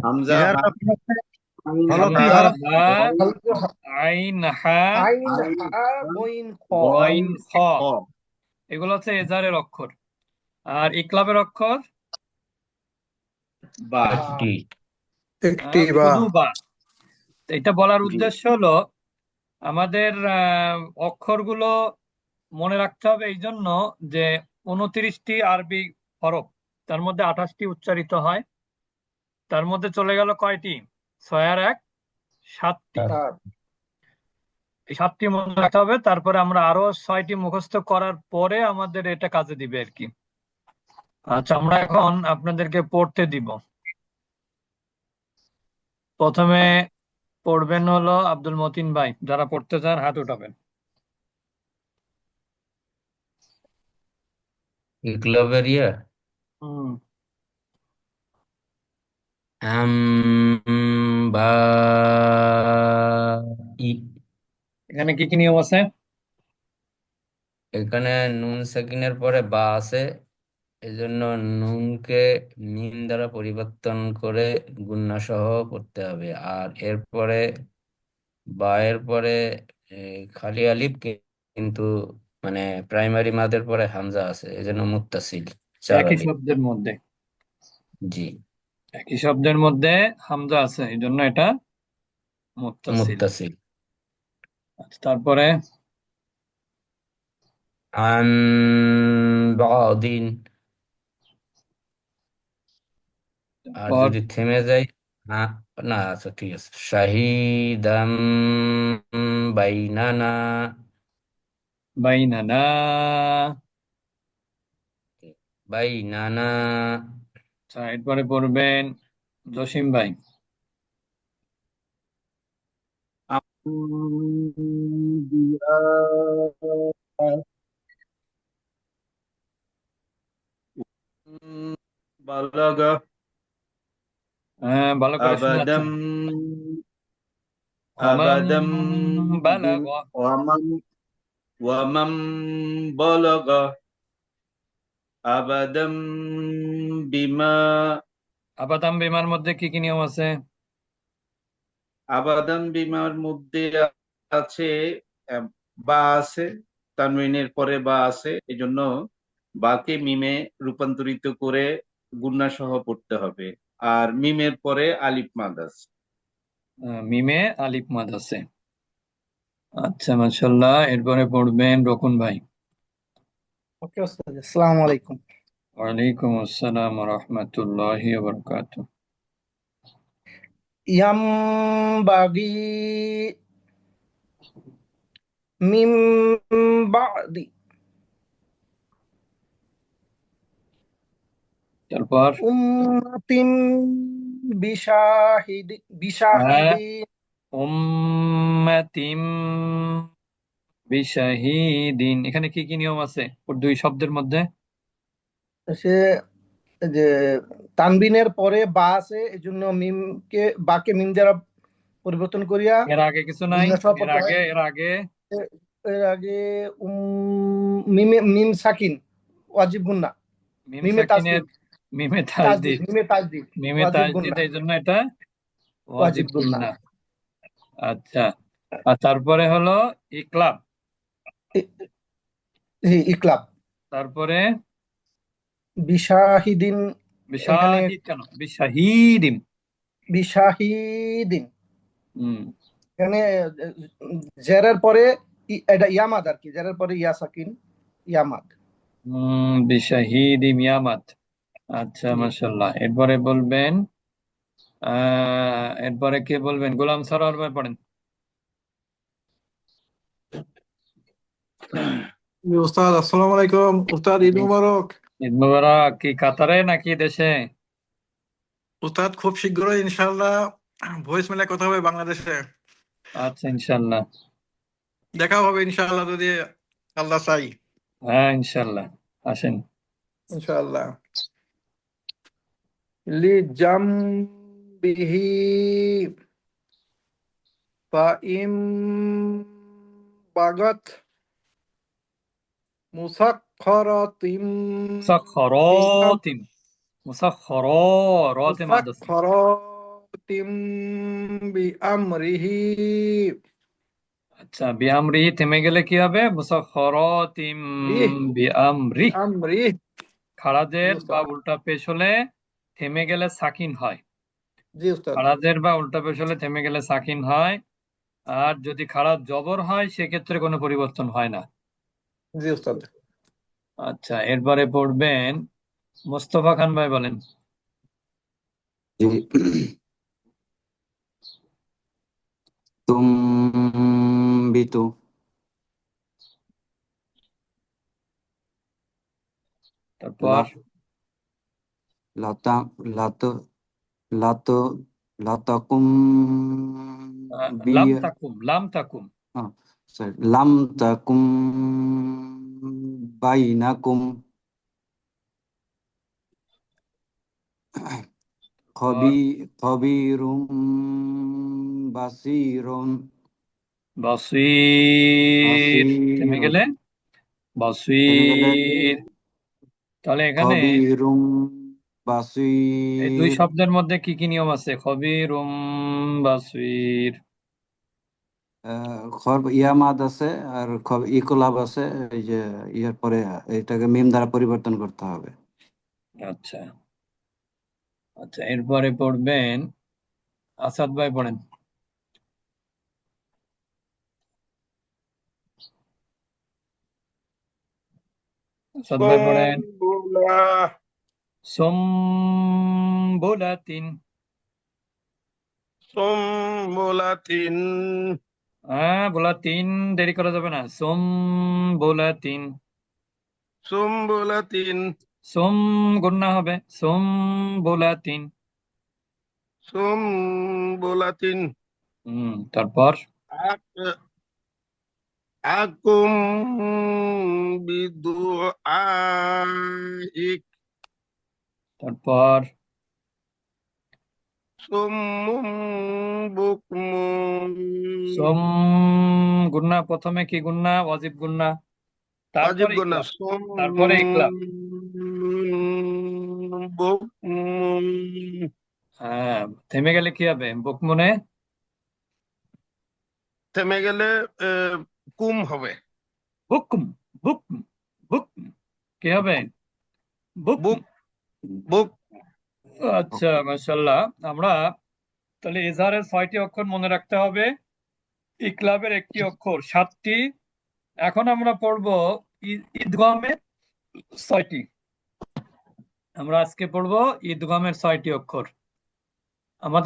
হামজা ইয়ার হা তারপরে আছে আইন হলফি হা হরফ। গইন আইন হা আইন আইন হা হা গইন খ। গইন গইন খ, খ। এগুলো হচ্ছে এজারের অক্ষর। আর ইকলাবের অক্ষর বা। একটি একটি বা। শুধু বা। এটা বলার জি। উদ্দেশ্য হলো আমাদের অক্ষরগুলো মনে রাখতে হবে এই জন্য যে 29টি আরবি হরফ, তার মধ্যে 28টি উচ্চারিত হয়। তার মধ্যে চলে গেল কয়টি? 6 আর 1 7টি। সাত। এই 7টি মনে রাখতে হবে, তারপরে আমরা আরো 6টি মুখস্থ করার পরে আমাদের এটা কাজে দিবে আর কি। আচ্ছা, আমরা এখন আপনাদেরকে পড়তে দিব। প্রথমে পড়বেন হলো আব্দুল মতিন ভাই। যারা পড়তে চান হাত উঠাবেন। ইকলবের ইয়া হুম। বা ই। এখানে কি কি নিয়ম আছে? এখানে নুন সাকিনের পরে বা আছে, এজন্য নুনকে মিম দ্বারা পরিবর্তন করে গুণনা সহ পড়তে হবে। আর এরপরে বা এর পরে এ, খালি আলিফ, কিন্তু মানে প্রাইমারি মাদের পরে হামজা আছে, এজন্য মুত্তাসিল 4 একই আলিফ। শব্দের মধ্যে, জি, একই শব্দের মধ্যে হামজা আছে, এই জন্য এটা মুত্তাসিল। মুত্তাসিল। আচ্ছা, তারপরে আন বাদিন। আর পর যদি থেমে যায়, হ্যাঁ, না, আচ্ছা ঠিক আছে, শাহিদাম বাইনানা। বাইনানা। বাইনানা। আচ্ছা, এরপরে পড়বেন জসিম ভাই। আম্বিয়া বালাগা হ্যাঁ, ভালো করে আবাদাম শোনাচ্ছেন। ওমান আবাদাম বালাগ। ওয়ামাম ওয়ামাম বালাগা আবাদাম বিমা। আপাতাম বিমার মধ্যে কি কি নিয়ম আছে? আবাদাম বিমার মধ্যে আছে আহ, বা আছে, তানউইনের পরে বা আছে, এজন্য বাকে মিমে রূপান্তরিত করে গুণনা সহ পড়তে হবে। আর মিমের পরে আলিফ মাদ আছে। মিমে আলিফ মাদ আছে। আচ্ছা, মাশাআল্লাহ। এরপরে পড়বেন রকুন ভাই। ওকে ওস্তাদ, আসসালামু আলাইকুম। ওয়ালাইকুম আসসালাম ওয়া রাহমাতুল্লাহি ওয়া বারাকাতুহু। ইয়ামবাগি মিম বাদি তারপর উম্মাতিন হ্যাঁ, বিশাহিদি উম্মাতিম বিশাহিদিন, এখানে কি কি নিয়ম আছে ওর দুই শব্দের মধ্যে? সে যে তানবিনের পরে বা আছে, এই জন্য মিমকে বাকে মিম দ্বারা পরিবর্তন করিয়া এর আগে কিছু নাই? গুণনা সহ এর পড়তে হয়। আগে, এর আগে এর আগে মিমে মিম সাকিন ওয়াজিব গুণনা। মিম মিমে সাকিনের তাসদিদ মিমে তাসদিদ তাজদিদ। মিমে তাসদিদ মিমে ওয়াজিব তাজদিদ, গুণনা। এই জন্য এটা ওয়াজিব ওয়াজিব গুণনা। গুন্না। আচ্ছা, আর তারপরে হলো ইকলাব। ই- ইকলাব। তারপরে বিশাহিদিন। এখানে বিশাহিদ, কেন বিশাহিদিন? বিশাহিদিন হম। এখানে জেরের পরে এটা ইয়ামাদ আর কি, জেরের পরে ইয়া সাকিন ইয়ামাদ। বিশাহিদিম ইয়ামাত। আচ্ছা, জি। মাশাআল্লাহ। এরপরে বলবেন এরপরে কে বলবেন? গোলাম সরোয়ার ভাই পড়েন। জি ওস্তাদ, আসসালামু আলাইকুম। উস্তাদ, ঈদ মুবারক। ঈদ মুবারক। কি কাতারে নাকি দেশে? উস্তাদ, খুব শীঘ্রই ইনশাআল্লাহ ভয়েস মেলে কথা হবে বাংলাদেশে। আচ্ছা, ইনশাল্লাহ। দেখা হবে ইনশাআল্লাহ, যদি আল্লাহ চাই। হ্যাঁ, ইনশাল্লাহ। আসেন। ইনশাআল্লাহ। লি জাম বিহি ফাইম বাগাত মুসাখখারাতিম বিসাব মুসাখখরাতিন। মুসাখখরা, রতে মাদ আছে। মুসাখখারা বিআমরিহি। আচ্ছা, বিআমরি থেমে গেলে কি হবে? মুসাখখারাতিম রিহ বিআমরি। বিআমরিহ। খারাজের জি বা উস্তাদ। উল্টা পেশ হলে থেমে গেলে সাকিন হয়। জি উস্তাদ। খারাজের বা উল্টা পেশ হলে থেমে গেলে সাকিন হয়। আর যদি খারাজ জবর হয় সেক্ষেত্রে কোনো পরিবর্তন হয় না। জি উস্তাদ। আচ্ছা, এরপরে পড়বেন মোস্তফা খান ভাই, বলেন। জি। তুমবিতু, তারপর লা- লাতা লাত লাত লাতাকুম লাম বিয়া তাকুম, লাম তাকুম। sorry, লাম তাকুম বাইনাকুম তারপর খবিরুম বাসিরুন বসির থেমে বাসিরুন গেলে থেমে গেলে বসির। তাহলে এখানে খবিরুম এই দুই বাসির। শব্দের মধ্যে কি কি নিয়ম আছে? খবিরুম বাসির। ইয়ামাদ আছে আর ইকলাব আছে, এই যে ইয়ার পরে এটাকে মিম দ্বারা পরিবর্তন করতে হবে। আচ্ছা আচ্ছা, এরপরে পড়বেন আসাদ ভাই, পড়েন। আসাদ ভাই পড়েন। সুম্বুলা সুম্বুলাতিন। সুম্বুলাতিন হ্যাঁ, বুলাতিন দেরি করা যাবে না। সুম্বুলাতিন। সুম্বুলাতিন সুম গুন্না হবে, সুম্বুলাতিন। সুম্বুলাতিন তারপর আক- আকুম বিদুআইক তারপর সুম্মুম বুকমুম সোম গুন্না, প্রথমে কি গুন্না? ওয়াজিব গুন্না। ওয়াজিব তারপরে গুনা ইকলাব। তারপরে ইকলাব। সুম্মুম বুকমুম হ্যাঁ, থেমে গেলে কি হবে? বুকমুনে থেমে গেলে কুম হবে। বুকম, বুকম, বুকম। কি হবে? বুকম। বুক বুক আচ্ছা, মাশাআল্লাহ। আমরা তাহলে এজাহারের 6টি অক্ষর মনে রাখতে হবে, ইকলাবের একটি অক্ষর, 7টি। এখন আমরা পড়ব ঈদগামের 6টি। আমরা আজকে পড়ব ঈদগামের 6টি অক্ষর। আমাদের